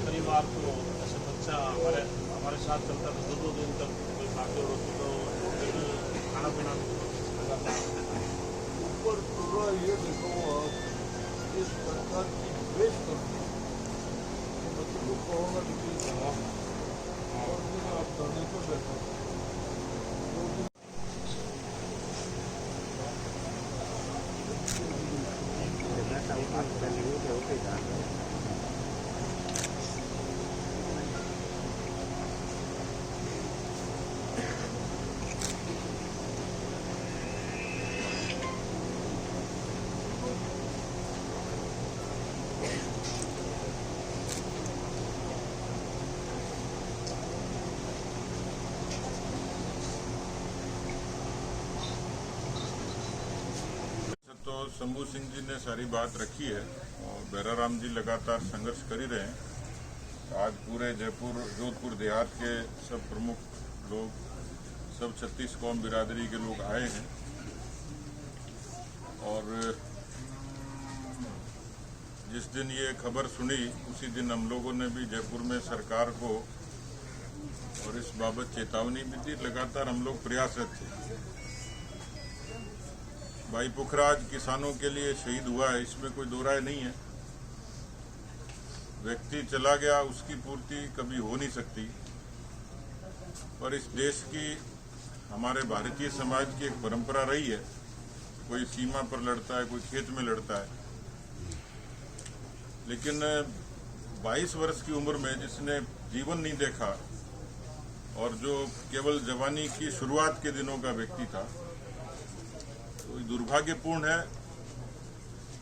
परिवार को ऐसे बच्चा हमारे साथ चलता था, 2 दिन तक कोई भागदौड़ होती तो खाना पीना ऊपर पूरा ये देखो आप इस प्रकार की द्वेष करते हैं मतलब को होगा कि और फिर आप धरने पर बैठो तो शंभू सिंह जी ने सारी बात रखी है और बैराराम जी लगातार संघर्ष कर ही रहे हैं। आज पूरे जयपुर जोधपुर देहात के सब प्रमुख लोग, सब 36 कौम बिरादरी के लोग आए हैं और जिस दिन ये खबर सुनी उसी दिन हम लोगों ने भी जयपुर में सरकार को और इस बाबत चेतावनी भी दी। लगातार हम लोग प्रयासरत थे। भाई पुखराज किसानों के लिए शहीद हुआ है, इसमें कोई दो राय नहीं है। व्यक्ति चला गया, उसकी पूर्ति कभी हो नहीं सकती, पर इस देश की, हमारे भारतीय समाज की एक परंपरा रही है, कोई सीमा पर लड़ता है, कोई खेत में लड़ता है, लेकिन 22 वर्ष की उम्र में जिसने जीवन नहीं देखा और जो केवल जवानी की शुरुआत के दिनों का व्यक्ति था, तो दुर्भाग्यपूर्ण है,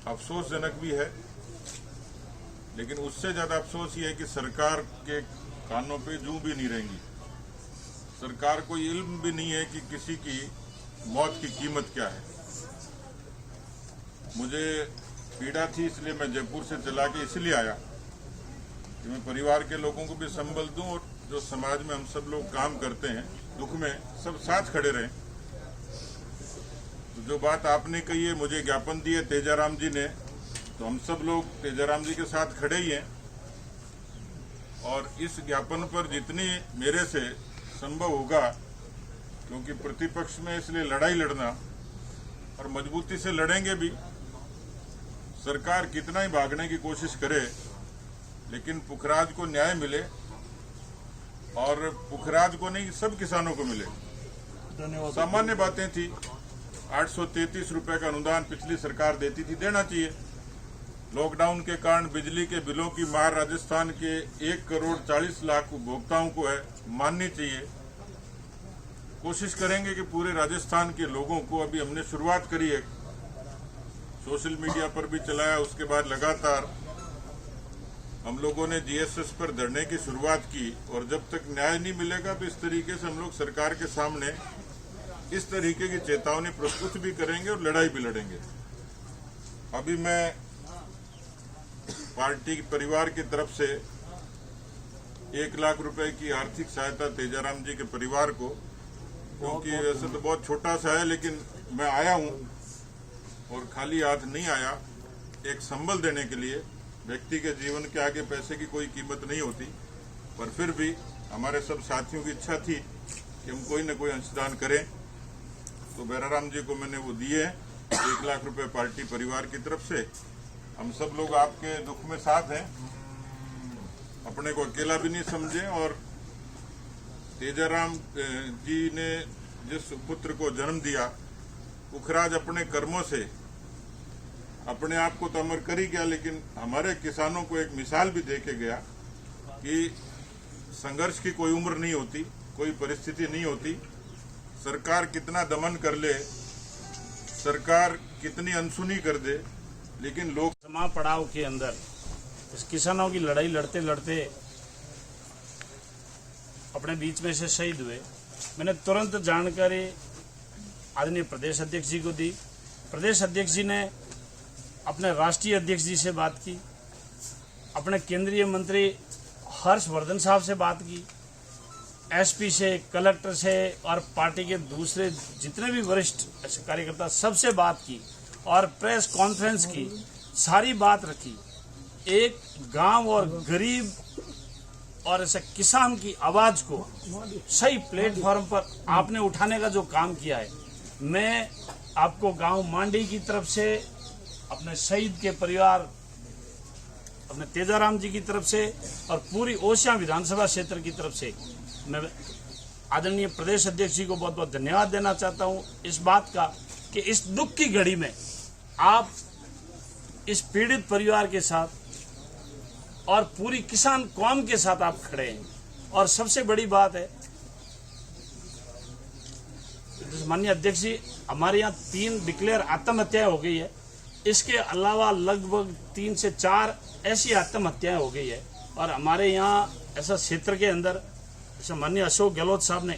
अफसोसजनक भी है। लेकिन उससे ज्यादा अफसोस ये है कि सरकार के कानों पे जूं भी नहीं रहेंगी। सरकार को इल्म भी नहीं है कि किसी की मौत की कीमत क्या है। मुझे पीड़ा थी, इसलिए मैं जयपुर से चला के इसलिए आया कि मैं परिवार के लोगों को भी संबल दूं और जो समाज में हम सब लोग काम करते हैं, दुख में सब साथ खड़े रहें। तो जो बात आपने कही है, मुझे ज्ञापन दिए तेजाराम जी ने, तो हम सब लोग तेजाराम जी के साथ खड़े ही हैं और इस ज्ञापन पर जितनी मेरे से संभव होगा, क्योंकि प्रतिपक्ष में इसलिए लड़ाई लड़ना और मजबूती से लड़ेंगे भी। सरकार कितना ही भागने की कोशिश करे, लेकिन पुखराज को न्याय मिले और पुखराज को नहीं, सब किसानों को मिले। सामान्य बातें थी, 833 रुपए का अनुदान पिछली सरकार देती थी, देना चाहिए। लॉकडाउन के कारण बिजली के बिलों की मार राजस्थान के 1,40,00,000 उपभोक्ताओं को है, माननी चाहिए। कोशिश करेंगे कि पूरे राजस्थान के लोगों को, अभी हमने शुरुआत करी है, सोशल मीडिया पर भी चलाया, उसके बाद लगातार हम लोगों ने जीएसएस पर धरने की शुरुआत की और जब तक न्याय नहीं मिलेगा तो इस तरीके से हम लोग सरकार के सामने इस तरीके की चेतावनी प्रस्तुत भी करेंगे और लड़ाई भी लड़ेंगे। अभी मैं पार्टी परिवार की तरफ से 1 लाख रुपए की आर्थिक सहायता तेजाराम जी के परिवार को, क्योंकि वैसे तो बहुत छोटा सा है, लेकिन मैं आया हूं और खाली हाथ नहीं आया, एक संबल देने के लिए। व्यक्ति के जीवन के आगे पैसे की कोई कीमत नहीं होती, पर फिर भी हमारे सब साथियों की इच्छा थी कि हम कोई न कोई अंशदान करें, तो बैराराम जी को मैंने वो दिए 1 लाख रुपए पार्टी परिवार की तरफ से। हम सब लोग आपके दुख में साथ हैं, अपने को अकेला भी नहीं समझे। और तेजाराम जी ने जिस पुत्र को जन्म दिया, पुखराज अपने कर्मों से अपने आप को तो अमर कर ही गया, लेकिन हमारे किसानों को एक मिसाल भी दे के गया कि संघर्ष की कोई उम्र नहीं होती, कोई परिस्थिति नहीं होती। सरकार कितना दमन कर ले, सरकार कितनी अनसुनी कर दे, लेकिन लोग समा पड़ाव के अंदर इस किसानों की लड़ाई लड़ते लड़ते अपने बीच में से शहीद हुए। मैंने तुरंत जानकारी आदरणीय प्रदेश अध्यक्ष जी को दी। प्रदेश अध्यक्ष जी ने अपने राष्ट्रीय अध्यक्ष जी से बात की, अपने केंद्रीय मंत्री हर्षवर्धन साहब से बात की। एसपी से, कलेक्टर से और पार्टी के दूसरे जितने भी वरिष्ठ कार्यकर्ता सबसे बात की और प्रेस कॉन्फ्रेंस की, सारी बात रखी। एक गांव और गरीब और ऐसे किसान की आवाज को सही प्लेटफॉर्म पर आपने उठाने का जो काम किया है, मैं आपको गांव मांडी की तरफ से, अपने शहीद के परिवार, अपने तेजाराम जी की तरफ से और पूरी ओसियां विधानसभा क्षेत्र की तरफ से मैं आदरणीय प्रदेश अध्यक्ष जी को बहुत बहुत धन्यवाद देना चाहता हूं इस बात का कि इस दुख की घड़ी में आप इस पीड़ित परिवार के साथ और पूरी किसान कौम के साथ आप खड़े हैं। और सबसे बड़ी बात है, माननीय अध्यक्ष जी, हमारे यहाँ 3 डिक्लेयर आत्महत्याएं हो गई है। इसके अलावा लगभग 3 से 4 ऐसी आत्महत्याएं हो गई है। और हमारे यहाँ ऐसा क्षेत्र के अंदर जैसे माननीय अशोक गहलोत साहब ने